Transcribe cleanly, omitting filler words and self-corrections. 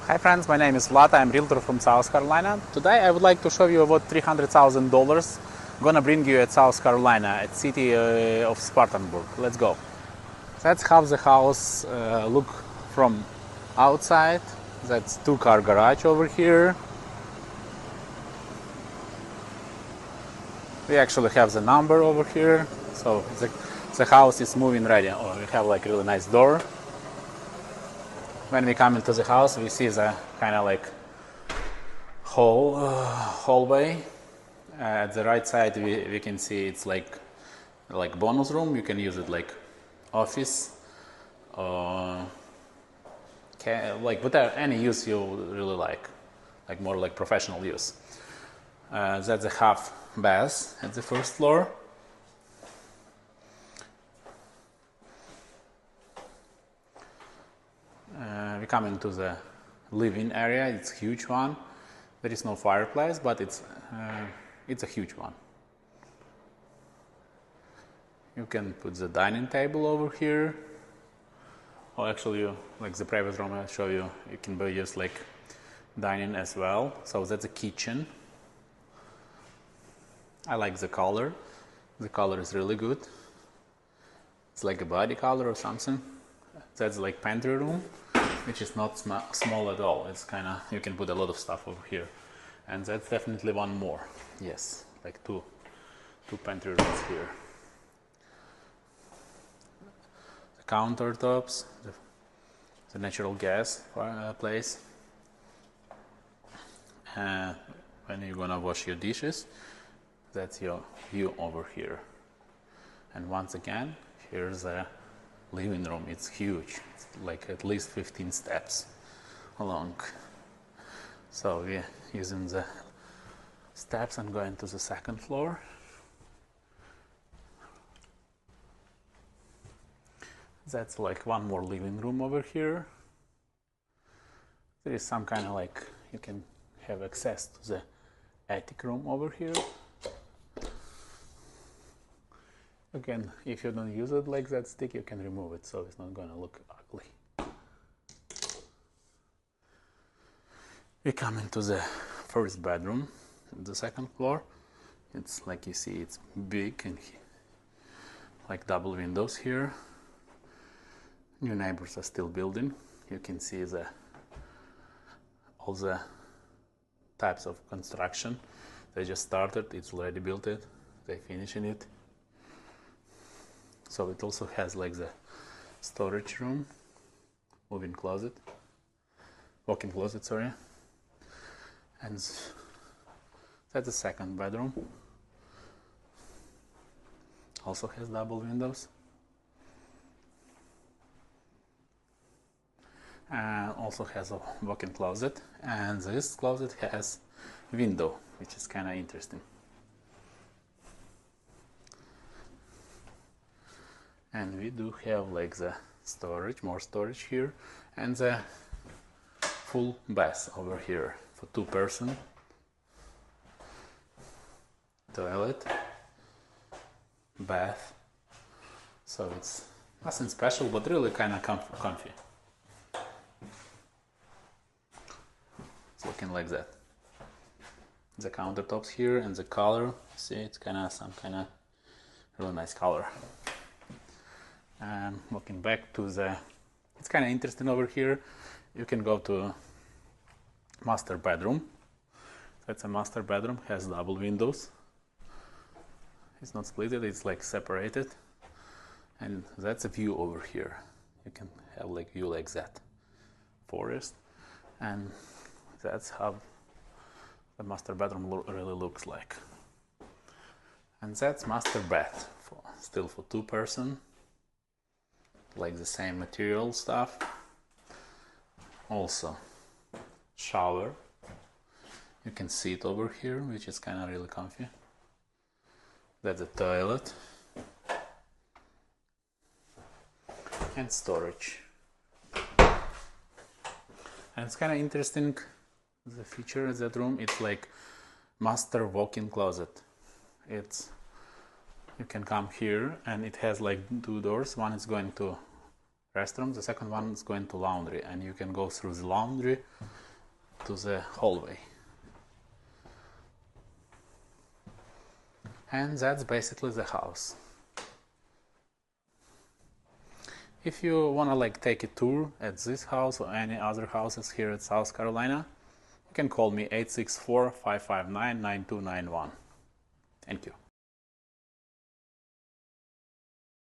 Hi friends, my name is Vlad. I'm realtor from South Carolina. Today I would like to show you what $300,000 gonna bring you at South Carolina, at city of Spartanburg. Let's go. That's how the house look from outside. That's two-car garage over here. We actually have the number over here, so the house is moving ready. Oh, we have like a really nice door. When we come into the house, we see the kind of like hallway. At the right side, we can see it's like bonus room. You can use it like office, like whatever any use you really like more like professional use. That's a half bath at the first floor. We come into the living area. It's a huge one. There is no fireplace, but it's a huge one. You can put the dining table over here. Or actually, like the private room I'll show you, you can use like dining as well. So that's a kitchen. I like the color. The color is really good. It's like a body color or something. That's like pantry room, which is not small at all. It's kind of, you can put a lot of stuff over here. And that's definitely one more. Yes, like two pantry rooms here. The countertops, the natural gas place. When you're gonna wash your dishes, that's your view over here. And once again, here's the living room. It's huge. It's like at least 15 steps long. So we're using the steps and going to the second floor. That's like one more living room over here. There is some kind of like, you can have access to the attic room over here. Again, if you don't use it like that stick, you can remove it, so it's not gonna look ugly. We come into the first bedroom, the second floor. It's like you see, it's big and like double windows here. New neighbors are still building. You can see all the types of construction. They just started, it's already built it, they finishing it. So it also has like the storage room, walk-in closet, sorry. And that's the second bedroom. Also has double windows. And also has a walk-in closet. And this closet has window, which is kind of interesting. And we do have like the storage, more storage here, and the full bath over here for 2 person. Toilet, bath. So it's nothing special, but really kind of comfy. It's looking like that. The countertops here and the color, see, it's kind of some kind of really nice color. And looking back to it's kind of interesting over here. You can go to master bedroom. That's a master bedroom, has double windows. It's not split, it's like separated. And that's a view over here. You can have like view like that. Forest. And that's how the master bedroom really looks like. And that's master bath, still for 2 person. Like the same material stuff. Also shower. You can see it over here, which is kind of really comfy. That's a toilet. And storage. And it's kind of interesting, the feature of that room, it's like master walk-in closet. You can come here and it has like 2 doors. One is going to restroom. The second one is going to laundry, and you can go through the laundry to the hallway. And that's basically the house. If you want to like take a tour at this house or any other houses here at South Carolina, you can call me 864-559-9291. Thank you.